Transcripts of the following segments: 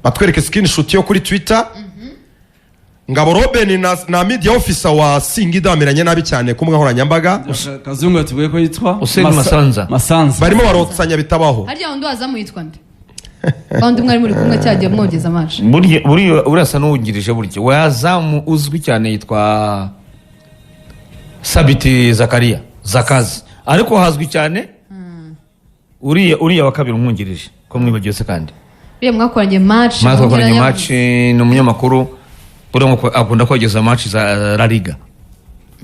batwereke screenshot yo kuri Twitter. Ngabo Robin na media officer wa Singida bameranye nabi cyane kumwe nkoranyambaga. Kazungu yatubwiye ko yitwa Masanza. Barimo barotsanya bitabaho. Harya undi wazamu yitwa nde? Bandi mwari muri kumwe cyagiye mwogeza amaje. Buri urasa n'uwungirije buryo. Wazamu uzwi cyane yitwa Sabiti Zakazi. Ariko hazwi cyane uriya wa kabiri umwungirije ko mwibagiye se kandi. Mwakoranye match. Mwakoranye match n'umunyamakuru urimo akunda kogeza match za La Liga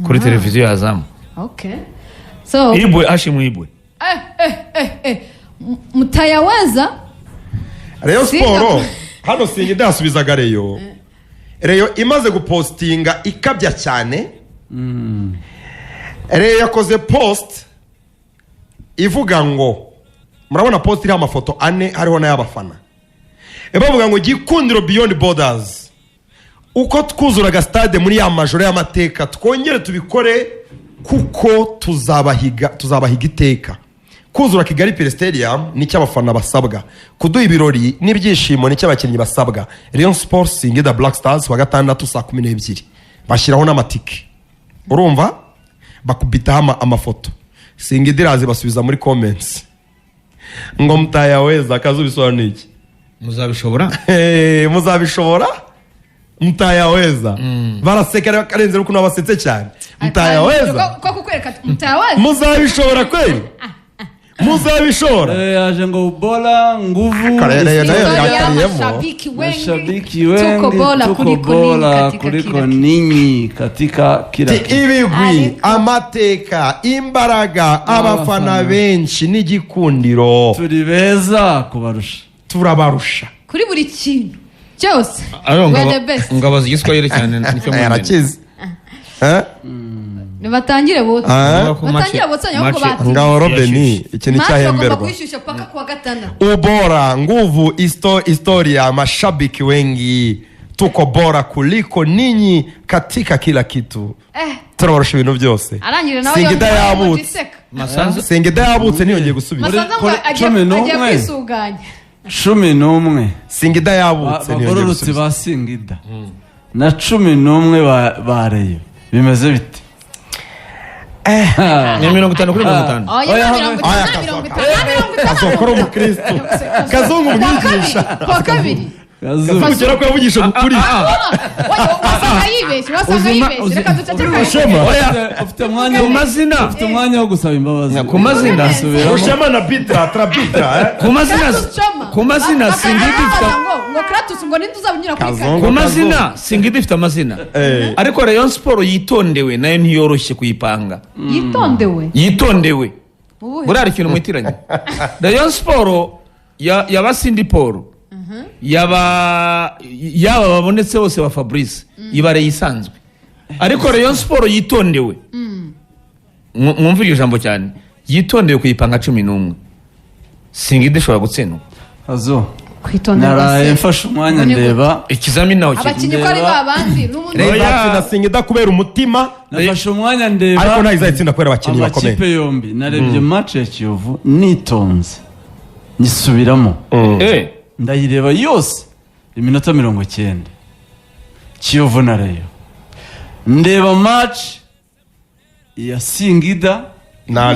kuri televiziyo ya Azam. Okay. So Ibwe Hashim Ibwe. Mutayaweza Rayon Sport hano Singida asubizaga Rayon imaze gupostinga ikabya cyane. Rayon yakoze post ivuga ngo murabona post iri amafoto ane hariho n'ayabafana. Bavuga ngo Gikundiro Beyond Borders uko twuzuraga stade muri ya majoro y'amateka twongere tubikore kuko tuzabahiga iteka. Kuzura Kigali Pele Stadium ni cy'abafana basabwa, kuduha ibirori n'ibyishimo ni cy'abakinnyi basabwa. Rayon Sports Singida Black Stars wa gatandatu saa 12 bashyiraho n'amatike. Urumva bakubitaho amafoto. Singida irazi basubiza muri comments ngo Mutayaweza akazubisobanura iki? Muzabishobora Mutayaweza barasekera karenze ruko nabasetse cyane. Mutayaweza ko kukwereka Mutayaweza muzabishobora kweli? Muzabishora yaje ngo bola nguvu karere nayo mashabiki wengi tuko bola kuliko ninyi katika kila ibigwi amateka imbaraga abafana benshi n'igikundiro turi beza kubarusha turabarusha kuri buri kintu cyose. Ngabaza igiswahili cyane nicyo yarakize Batangire bose nyako bati ngao Robeni ikintu cyahemberwa kwishyushya paka kwa gatana ubora nguvu historia mashabiki wengi tuko bora kuliko ninyi katika kila kitu. Turabarusha ibintu byose. Arangire nawe Singida yabutse Singida yabutse niyongeye gusubira 11 Singida yabutse niyongeye gusubira ba Singida na 11 ba Rayon bimeze bite? Ni 50 kuri 50. Azokora umukristo Kazungu umwigisha kwa kabiri Kazungu ko yavugisha ukuri. Wasanga yibeshye reka ducece ufite umwanya wo gusaba imbabazi ku mazina Ushema na Bitra Trabitra ku mazina Singida ifite ngo Kratos ngo ninduzabunyira kuri ku mazina Singida ifite amazina ariko Rayon Sport yitondewe nayo ntiyoroshye kuyipanga. Yitondewe burari ikintu mwitiranye. Rayon Sport yabasindi Paul yaba babonetse bose wa Fabrice ibare yisanzwe ariko Rayon Sport yitondewe. Mwumva iryo jambo cyane yitondewe kuyipanga 11 Singida ishobora gutsindwa. Azo naraye mfashe umwanya ndeba ikizamini naho abakinyi ko ari babandi n'ubundi na Singida kubera umutima nafashe umwanya ndeba ariko nayo izatsinda kubera abakinyi bakomeye. Amakipe yombi narebye match ya Kiyovu nitonze nisubiramo ndayireba yose iminota 90 Kiyovu na Rayon ndeba match ya Singida na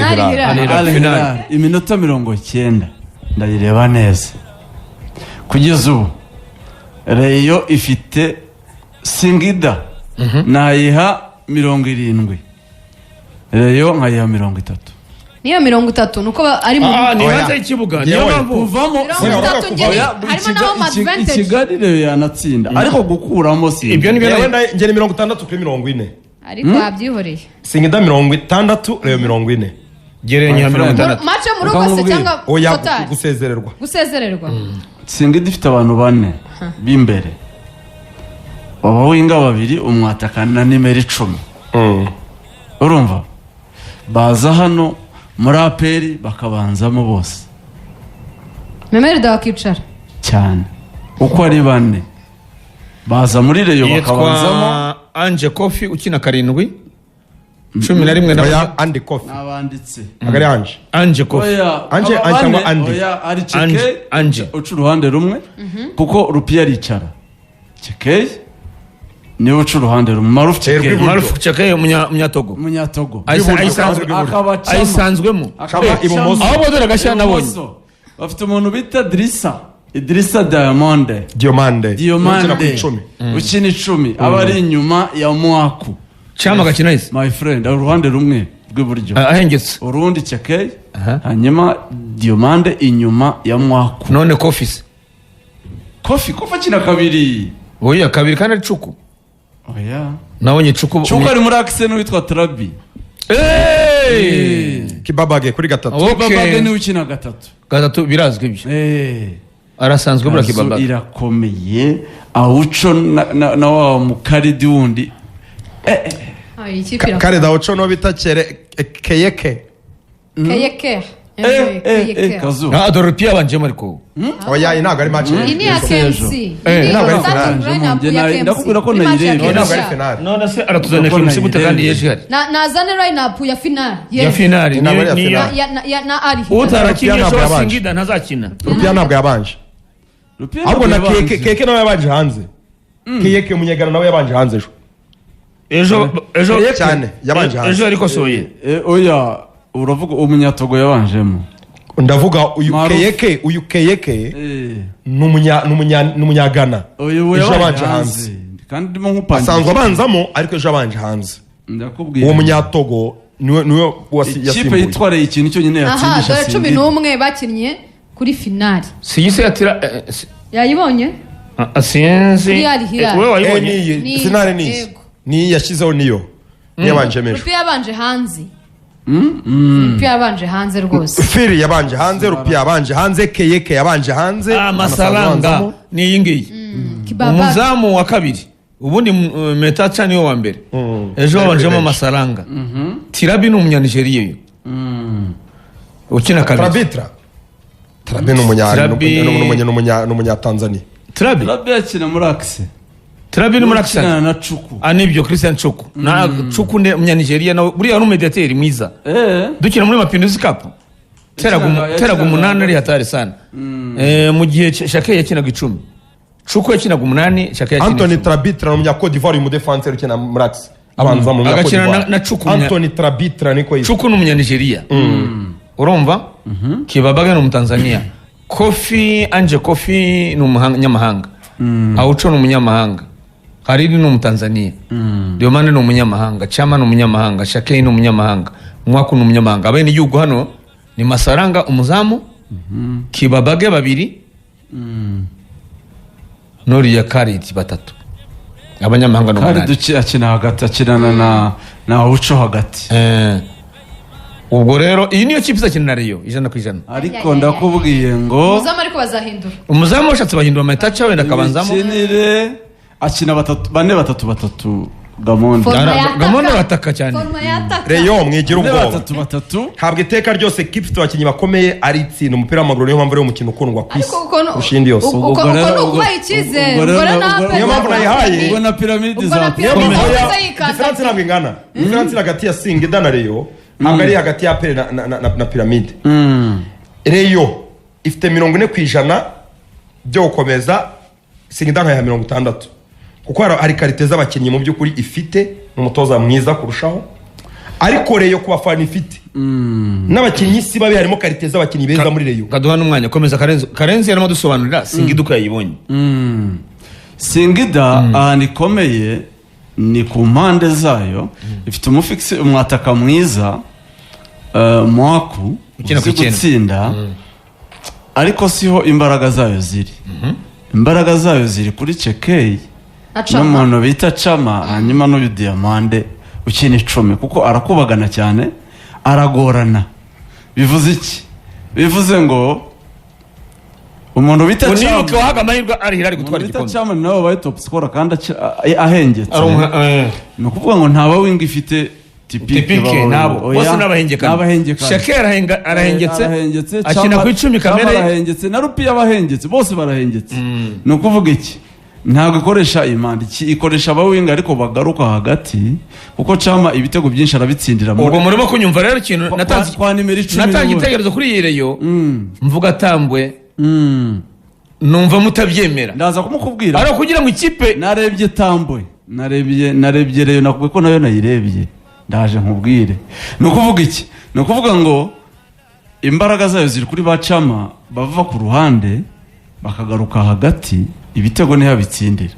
final iminota 90 ndayireba neza. Kugeza ubu Rayon ifite Singida nayiha 70 Rayon nkayiha 30 niyo 30 nuko ari mu ni hanze y'ikibuga niyo kuvamo 30 harimo naho advantage Kigali Rayon yanatsinda ariko gukuramo ibyo ni ngene 60 kuri 40 ariko yabyihoreye Singida 60 Rayon 40 gerenya 60 match mu rugo se cyangwa total gusezererwa Singida ifite abantu 4 b'imbere abawinga babiri umwatakana nimero 10 urumva baza hano muri aperi bakabanzamo bose Memerida wakicara cyane uko ari 4 baza muri Rayon bakabanzamo Anje Kofi ukina 7 11 oya Andy Kofi n'abanditse agari Ange Ange Kofi oya Ange aba cyangwa bane, Andy. oya ari Ange, Cheke Ange. uca uruhande rumwe kuko Rupiya aricara Cheke niwe uca uruhande rumwe Maruf Cheke Rw'iburyo. Maruf Cheke umunyatogo umunyatogo ayisanzwemo Chama ibumoso. aho bodora gashya nabonye bafite umuntu bita Idrissa Diamond Diomande Diomande ku icumi. ukina 10 aba ari inyuma ya Mwaku Chama gakina ise my friend ari uruhande rumwe rw'iburyo ahengetse urundi Cheke Aha. hanyuma Diomande inyuma ya Mwaku none Kofi Kofi akina kabiri oya kabiri kandi ari Cuku oya nabonye Cuku Chuko ari muri Axel witwa Trabi Kibabage kuri gatatu Okay. Babage niwe ukina gatatu birazwi ibyo eh arasanzwe bura Kazu Kibaba irakomeye awuco na wa mukaridi wundi Iyi kipe kare dawoco no bita keyeke Keyeke. Kazu dore Rupiya banjemo ariko oya ntabwo ari match Iyi ni ya KMC. ntabwo ari finale. ndakubwira ko nayirebye. ntabwo ari finale none se aratuzanira Ndabona kimwe gute kandi yeje hari nazane line-up ya finale. ya finali Ntabwo ari ni iya Na ari. utarakinnye Rupiya ntabwo so yabanje. Singida ntazakina Rupiya ntabwo yabanje ahubwo na keke nawe yabanje hanze keyeke umunyegana nawe yabanje hanze ejo ejo cyane yabanje hanze ejo ariko soye oya uravuga umunyatogo yabanjemo ndavuga uyu Maruf. keyeke ni umunyagana uyu Ejo yabanje abanje hanze. hanze kandi ndimo nkupangira asanzwe abanzamo ariko ejo abanje hanze ndakubwira uwo munyatogo niwe ikipe yasimbuye yitwareye ikintu cyonyine Aha, yatsindisha dore 11 bakinnye kuri finale. siyise yatira Yayibonye? sinzi Hilal. wewe wayibonye Ni- finale niyi yego. niyi yashyizeho niyo yabanje ejo Rupiya yabanje hanze. Rupiya yabanje hanze rwose. firi yabanje hanze rupiya yabanje hanze keyeke yabanje hanze amafaranga ni iyi ngiyi Kibaba. umuzamu wa kabiri ubundi metaca niwe wa mbere ejo wabanjemo amafaranga Tirabi ni umunyanigeriya uyu ukina kabiri Trabi ni umunyatanzania Tirabi Trabi yakina muri Axe Tirabi ni muri akina Akisani na Chuku nibyo Christian Cuku na Cuku ne umunyanigeriya nawe buriya ni umediateri mwiza dukina muri Mapinduzi Cup teraga umunani ari hatari sana mu gihe Shake yakinaga 10 Cuku yakinaga 8 Shake yakinaga Anthony Trabitra ni umunyakode d'Ivoire umudefanse ukina muri Axe abanza mu munyakode agakina d'Ivoire na Cuku Anthony Trabitra niko yitwa Cuku ni umunyanigeriya urumva Kibabaga ni umutanzania Ange Kofi ni umunyamahanga Aucho ni umunyamahanga Hariri ni umutanzania Diomande ni umunyamahanga Chama ni umunyamahanga Shake ni umunyamahanga Mwaku ni umunyamahanga abene igihugu hano ni Masaranga umuzamu Kibabage babiri Nori ya Kariti batatu abanyamahanga no kandi munani akina hagati akinana na Uco hagati ubwo rero iyi niyo kipe izakina na Rayon 100%. ariko ndakubwiye ngo Umuzamu ariko bazahindura. umuzamu washatse bahindura amataca wenda akabanzamo imikinire akina batatu Gamonde Forma yataka. Gamonde bataka cyane Forma yataka. Rayon mwigira ubwoba batatu ntabwo iteka ryose kipe ifite abakinnyi bakomeye ari itsinda umupira w'amaguru niyo mpamvu ari umukino ukundwa ku isi Ariko uko kurusha indi yose uko ukubaha icyizere. ubwo rero- niyo mpamvu nayihaye ubwo na piramide Ubwo na za piramide Niyo mpamvu Oya, oya, yikanda. diferanse ntabwo ingana diferanse iri hagati ya Singida na Rayon ntabwo ari hagati ya Apele na piramide Rayon ifite 40% byo gukomeza Singida nkayiha 60 kuko hari karite z'abakinnyi mu by'ukuri ifite n'umutoza mwiza kurushaho ariko Rayon ku bafana ifite n'abakinnyi si babi harimo karite z'abakinnyi beza muri Rayon kaduha n'umwanya komeza Karenzi yarimo dusobanurira Singida uko yayibonye Singida ahantu ikomeye ni ku mpande zayo ifite umwataka mwiza Mwaku Ukina ku uzi icyenda. gutsinda ariko siho imbaraga zayo ziri imbaraga zayo ziri kuri Chekei n'umuntu bita Chama hanyuma n'uyu Diamande ukina 10 kuko arakubagana cyane aragorana bivuze iki bivuze ngo umuntu bita unibuke wahaga amahirwe ari Hilal gutwara igikombe Chama nawe wabaye top scorer kandi ahengetse ni ukuvuga ngo ntaba wing ifite tipike nabo bose n'abahengekana Shake arahengetse akina ku 10 kamere arahengetse na Rupiya abahengetse bose barahengetse ni ukuvuga iki ntabwo ikoresha impande ikoresha abawinga ariko bagaruka hagati kuko Chama ibitego byinshi arabitsindira ubwo murimo kunyumva rero ikintu natanze igitekerezo kuri iyi reyo mvuga atambwe numva mutabyemera ndaza kumukubwira ariko kugira ngo ikipe narebye tambwe narebye reyo nakubwiye ko nayo nayirebye ndaje nkubwire ni ukuvuga iki ni ukuvuga ngo imbaraga zayo ziri kuri ba Chama bava ku ruhande bakagaruka hagati ibitego niho bitsindira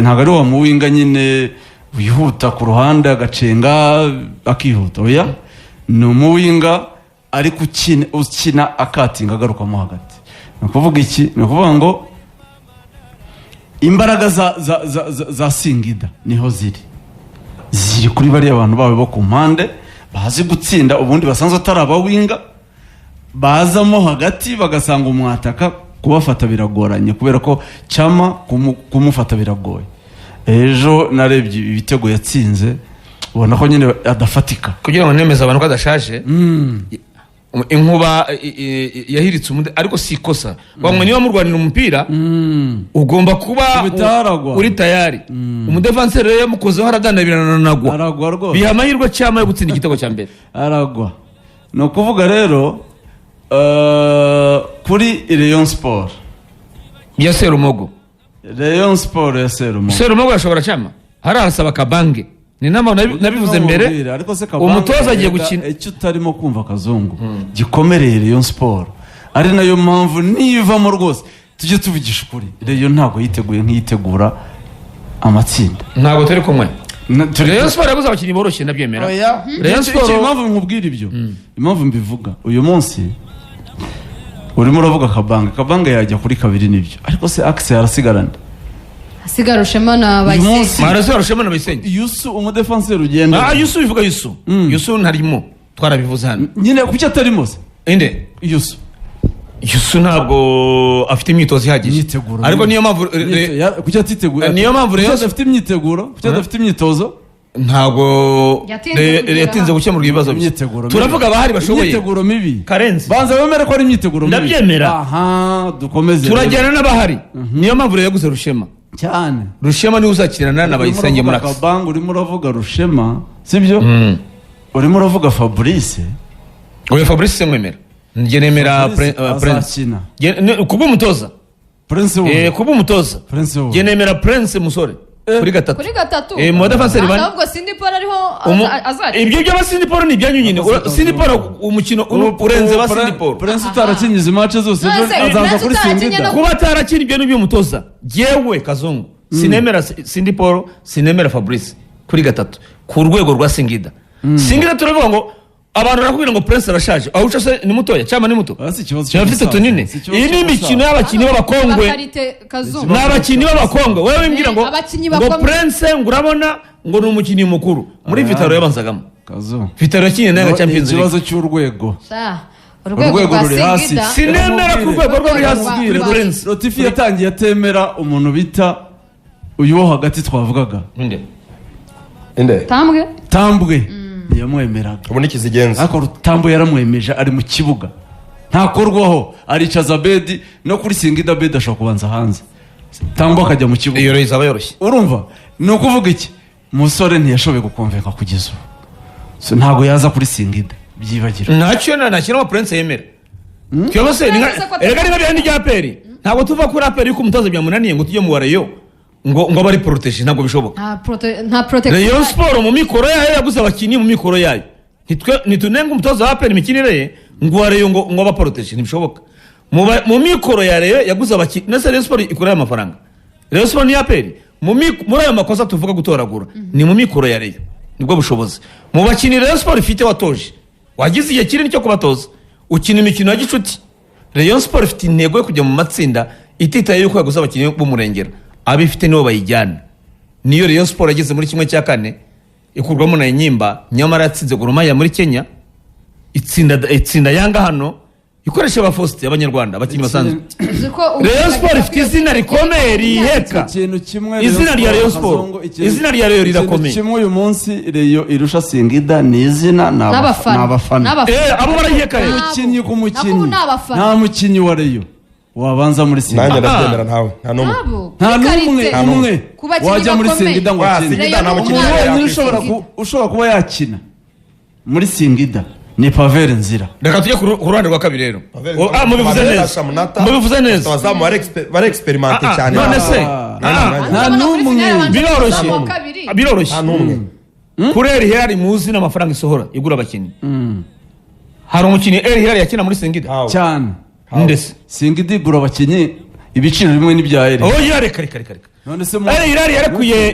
ntabwo ari wa muwinga nyine wihuta ku ruhande agacenga akihuta oya ni umuwinga ari ukina akatinga agarukamo hagati ni ukuvuga iki ni ukuvuga ngo imbaraga za Singida niho ziri kuri bariya abantu bawe bo ku mpande bazi gutsinda ubundi basanzwe atari abawinga bazamo hagati bagasanga umwataka kubafata biragoranye kubera ko Chama kumufata biragoye ejo narebye ibitego yatsinze ubona ko nyine adafatika kugira ngo nemeze abantu ko adashaje inkuba yahiritse ariko si ikosa bamwe niba murwanira umupira ugomba kuba uri tayari umudefanseri rero yamukozeho aragandabirana nagwa biha amahirwe Chama yo gutsinda igitego cya mbere aragwa ni ukuvuga rero kuri Rayon Sport ya Serumogo Serumogo yashobora Chama harasaba Kabange ni nama nabivuze mbere umutoza agiye gukina icyo utarimo kumva Kazungu gikomereye Rayon Sport ari nayo mpamvu nivamo rwose tujye tuvugisha ukuri Rayon ntabwo yiteguye nk'iyitegura amatsinda ntabwo turi kumwe Rayon Sport yabuze abakinnyi boroshye ndabyemera Rayon Sport impamvu nkubwira ibyo impamvu mbivuga uyu munsi urimo uravuga Kabange yajya kuri kabiri nibyo ariko se Axe yarasigarana asigara Rushema na Bayisenge Yusu umudefanseri ugenda Yusu bivuga Yusu ntarimo twarabivuze hano nyine kuki atarimo se inde Yusu ntabwo afite imyitozo ihagije ariko niyo mpamvu kuki atiteguye niyo mpamvu rero afite imyiteguro kuki adafite imyitozo ntabwo yatinze gukemura ibibazo bye turavuga abahari bashoboye imyiteguro mibi Karenzi banza bemere ko ari imyiteguro mibi ndabyemera aha dukomeze turajyana n'abahari niyo mpamvu rero yaguze Rushema cyane Rushema niwe uzakirana na Bayisenge muri Axe Kabange urimo uravuga Rushema sibyo urimo uravuga Fabrice oya Fabrice mwemera njye nemera Prince kuba umutoza Prince kuba umutoza njye nemera Prince musore kuri gatatu mu defanseri bane ahubwo Sindiporo ariho azari ibyo by'abasindiporo ni ibyanyu nyine Sindiporo umukino urenze basindiporo Prince utarakinyiza match zose azaza kuri Singida kuba atarakina ibyo n'ibyo umutoza jewe Kazungu sinemera Sindiporo sinemera Fabrice kuri gatatu ku rwego rwa Singida turavuga ngo abantu barakubwira ngo Prince arashaje aho uca se ni mutoya Chama ni muto cyafite tunine iyi ni imikino y'abakinnyi b'abakongwe n'abakinnyi b'abakongwe wewe wimbwira ngo Prince ngo urabona ngo ni umukinnyi mukuru muri Vitaro yabanzagamo Vitaro yakinye nayo Champions League ikibazo cy'urwego urwego ruri hasi sinemera ku rwego ruri hasi Prince Rotifi yatangiye atemera umuntu bita uyu wo hagati twavugaga inde tambwe yamwemeraga ubu nikizigenza ariko Rutambo yaramwemeje ari mu kibuga ntakorwaho aricaza Bedi no kuri Singida Bedi ashobora kubanza hanze Tambo akajya mu kibuga iyo izaba yoroshye urumva ni ukuvuga iki musore ntiyashoboye gukonveka kugeza ubu ntabwo yaza kuri Singida byibagirwa ntacyo nakino Prince yemera cyo se erega niba byandi rya peri ntabwo tuva kuri aperi yuko umutoza byamunaniye ngo tujye mu warayo ngo bari protege ntabwo bishoboka nta protection Rayon Sport mu mikoro yayo yaguze abakinnyi mu mikoro yayo nitunenga umutoza wa aperi imikinire ye ngo warayo ngo ba protege ntibishoboka mu mikoro ya Rayon yaguze abakinnyi na Rayon Sport ikorera amafaranga Rayon Sport ni aperi muri ayo makosa tuvuga gutoragura ni mu mikoro ya Rayon nibwo bushobozi mu bakinnyi Rayon Sport ifite watoje wagize igihe kinini cyo kubatoza ukina imikino ya gicuti Rayon Sport ifite intego yo kujya mu matsinda ititaye yuko yaguze abakinnyi b'umurengera abifite nibo bayijyana niyo Rayon Sport yageze muri kimwe cya kane ikurwamo na Inyimba nyamara yatsinze Gor Mahia muri Kenya itsinda Yanga hano ikoresha ba Faustin abanyarwanda abakinnyi basanzwe Rayon Sport ifite izina rikomeye riheka izina rya Rayon Sport izina rya Rayon rirakomeye kimwe uyu munsi Rayon irusha Singida ni izina n'abafana abo barayiheka umukinnyi ku mukinnyi nta mukinnyi wa Rayon wabanza muri nanjye Singida ndabyemera ntawe nta n'umwe nta n'umwe umwe wajya muri Singida ngo akine Singida nta mukinnyi ushobora kuba yakina muri Singida ni Pavel Nzira. Reka tujye ku ruhande rwa kabiri rero. Mubivuze neza abazamu bari experimente cyane none se nta n'umwe biroroshye kuri El Hilal muzi n'amafaranga isohora igura abakinnyi hari umukinnyi El Hilal yakina muri Singida cyane ndetse Singida igura abakinnyi ibiciro bimwe n'ibya El Hilal. Oh yareka none se El Hilal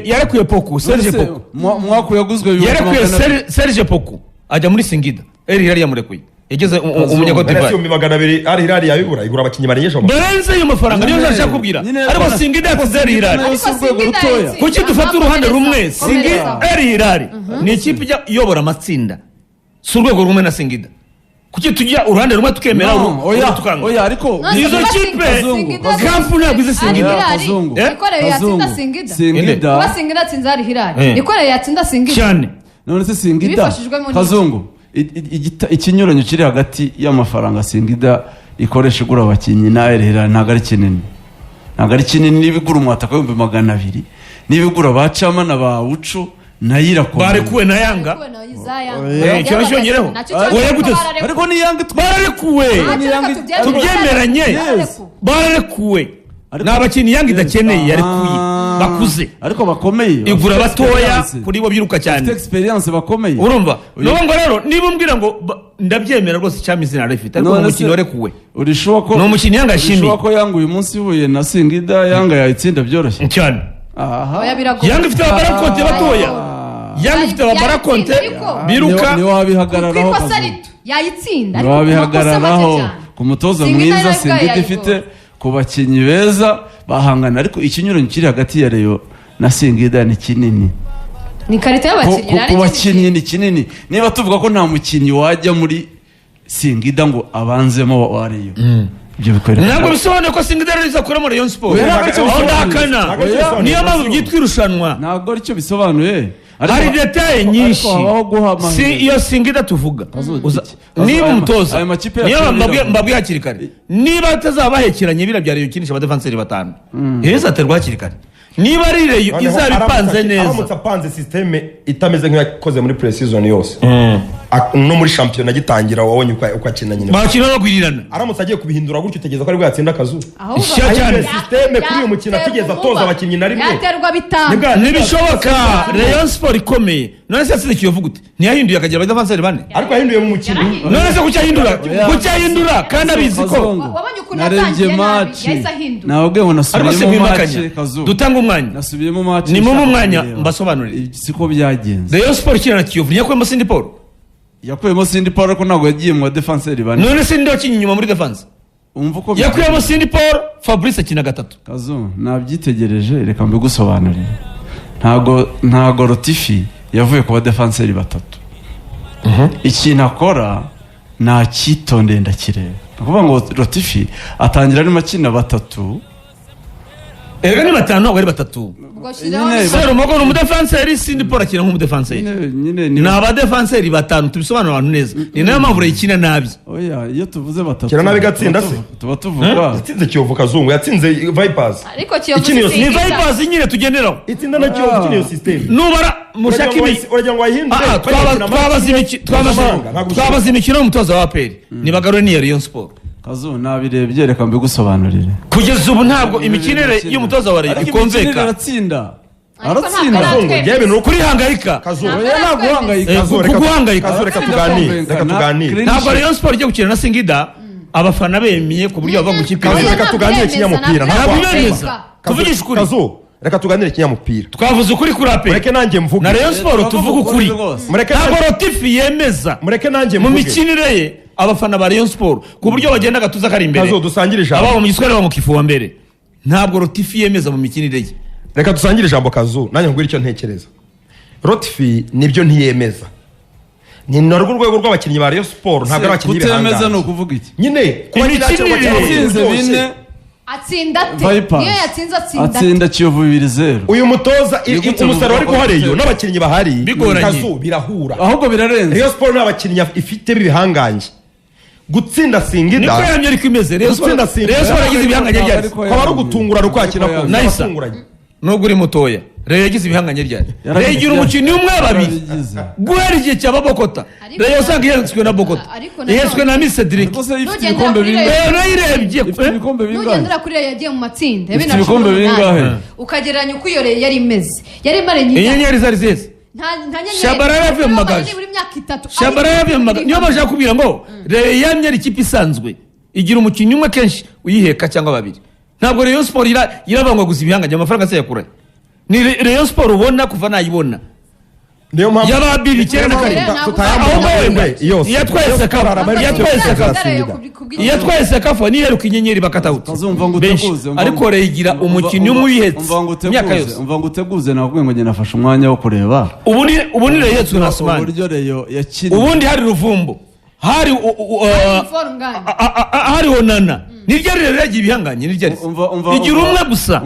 yarekuye Poku Serge Poku mwako yaguzwe yarekuye Serge Poku ajya muri Singida El Hilal yamurekuye yageze umunyagote bari 200 El Hilal yabigura igura abakinnyi barengeje barenze ayo mafaranga niyo nshaka kubwira ariko Singida yatse El Hilal kuki dufata uruhande rumwe Singida El Hilal ni ikipe iyobora amatsinda si urwego rumwe na Singida kuki tujya uruhande rumwe tukemera oya ariko izo kipe kampu ntabwo izi Singida ikoreye yatsinda Singida kuba Singida atsinze El Hilal ikoreye yatsinda Singida cyane none se Singida Kazungu ikinyuranyo kiri hagati y'amafaranga Singida ikoresha igura abakinnyi na El Hilal ntabwo ari kinini n'ibigura umwataka 200,000 n'ibigura bacama na ba Ucu na Irakomeye barekuwe na Yanga cyongereho oya gutese ariko ni Yanga barekuwe tubyemeranye barekuwe n'abakinnyi Yanga idakeneye yarekuye bakuze ariko bakomeye igura batoya kuri bo biruka cyane experience bakomeye urumva no ngo rero niba umbwira ngo ndabyemera rwose cyamizina arifite ariko umukino warekuwe urishoba ko no mukino Yanga shimi urishoba ko Yanga uyu munsi huye na Singida Yanga yayitsinda byoroshye cyane Yanga ifite abarakonte batoya Yanga ifite abarakonte biruka ni wabihagararaho yayitsinda ariko wabihagararaho ku mutoza mwiza Singida ifite ku bakinnyi beza bahangana ariko ikinyuranyo kiri hagati ya Rayon na Singida ni kinini ni karita y'abakinnyi ku bakinnyi ni kinini niba tuvuga ko nta mukinnyi wajya muri Singida ngo abanzemo wa Rayon ibyo bikorera ntabwo bisobanuye ko Singida riza kure muri Rayon Sport aho ndakana niyo mpamvu byitwa irushanwa ntabwo aricyo bisobanuye hari detaye nyinshi si iyo Singida tuvuga niba umutoza niba mbabwiye hakiri kare niba atazabahekeranye birabyara yukinisha abadefanseri 5 heza aterwa hakiri kare niba ari Rayon izabipanze neza aramutse apanze systeme itameze nk'yakoze muri pre-season yose no muri champion gitangira wabonye uko akina nyine bakina no kwirirana aramutse agiye kubihindura gutyo utegeza ko ari bwatsinda akazu cyane systeme kuri uyu mukino atigeza atoza abakinnyi na rimwe yaterwa bitanga nibishoboka Rayon Sport ikomeye none se yatsinze Kiyovu gute ntiyahinduye akagira abadefanseri 4 ariko yahinduye mu mukino none se kucyahindura kandi abizi ko wabonye ukuntu yatangiye nabi yahise ahindura nabwe ngo nasubiyemo match dutanga umwanya nasubiyemo match ni mu mwanya mbasobanurire siko byagenze Rayon Sport kina na Kiyovu yakuyemo Sindi Paul ariko ntabwo yagiye mu defenseur 4 none se ndi wakinye inyuma muri defense umva uko yakuyemo Sindi Paul Fabrice akina 3 Kazo nabyitegereje reka mbigusobanurire ntago Rotifi yavuye ku defenseur 3 ikintu akora nta kitondeye ndakireba kuvuga ngo Rotifi atangira ari makina 3 erega ni 5 ntabwo ari 3 sero mogo no defenseur Sindi Paul akina nk'umudefenseur nyine ni abadefenseur 5 tubisobanura abantu neza ni nayo mpamvu yikina nabi oya iyo tuvuze 3 kira nabi gatsinda se tuba tuvuga yatsinze Kiyovu Kazungu yatsinze Vipers ariko Kiyovu ni Vipers nyine tugenderaho itsinda na Kiyovu kiniyo system nubara mushaki urajya ngo ahindure twabaza imikino y'umutoza wa APR ni bagarure ni Rayon Sport Kazo nabirebye reka mbigusobanurire kugeza ubu ntabwo imikinire y'umutoza wa Rayon ikonveka aratsinda kuri hangayika reka tuganire ntabwo Rayon Sport ijya gukina na Singida abafana bemeye ku buryo bava mu kipe reka tuganire kinyamupira ntabwo bemeza tuvugisha ukuri reka tuganire kinyamupira twavuze ukuri kuri APR mureke nanjye mvuge na Rayon Sport tuvuga ukuri ntabwo Rotifi yemeza mureke nanjye mu mikinire ye abafana ba Rayon Sport ku buryo bagenda gatuza kari imbere Kazo dusangire ijambo ababo mu giswere ba mu kifu wa mbere ntabwo Rotifi yemeza mu mikinire ye reka dusangire ijambo Kazo nanjye ngwira icyo ntekereza Rotifi nibyo ntiyemeza ni narwo rwego rw'abakinnyi ba Rayon Sport ntabwo abakinnyi bihangaza kutemeza no kuvuga iki nyine kuba yatsinze bine atsinda niyo yatsinze atsinda Kiyovu 2-0 uyu mutoza umusaruro ari guhareyo n'abakinnyi bahari Kazo birahura ahubwo birarenze Rayon Sport n'abakinnyi ifite bibihangange gutsinda niko Singida yamye ariko imeze Rayon Sport Gutsinda Singida. Rayon Sport yagize ibihanganye ryari kwaba ari ugutungura rukwakina ko Nahisa. abatunguranye nubwo uri mutoya Rayon yagize ibihanganye ryari Rayon igira umukino umwe babiri guhera igihe cya Babokota Rayon usanga ihetswe na Bokota ihetswe na Miss Cedric Ariko se ifite Nugenda ibikombe kuri bingahe? Rayon. nayirebye Ifite ibikombe bingahe? nugendera kuri Rayon yagiye mu matsinda ya Ifite 2018. ibikombe bingahe? ukagereranya uko iyo Rayon yari imeze yari imaranye inyenyeri zari zeze nta nyenyeri Shabara yavuye mu magaju. buri myaka 3 Shabara yavuye mu magana niyo bashaka kubwira ngo Rayon yamye ari ikipe isanzwe igira umukinnyi umwe kenshi uyiheka cyangwa babiri ntabwo Rayon Sport irabangwa gusa ibihanganye amafaranga se yakurahe ni Rayon Sport ubona kuva nayibona niyo mpamvu y'ababiri icyenda karindwi iyo twese kafa niheruka inyenyeri bakatawuta Azumva ngo benshi uteguze, ariko reyigira umukinnyi umwe uyihetse imyaka yose umva ngo uteguze nakubwiye ngo njye nafashe umwanya wo kureba ubu ni reyetswe na Asmani uburyo Rayon yakiriye ubundi hari Ruvumbo hari hari Onana niryo rero yagiye ibihanganye niryo Umva- igira umwe gusa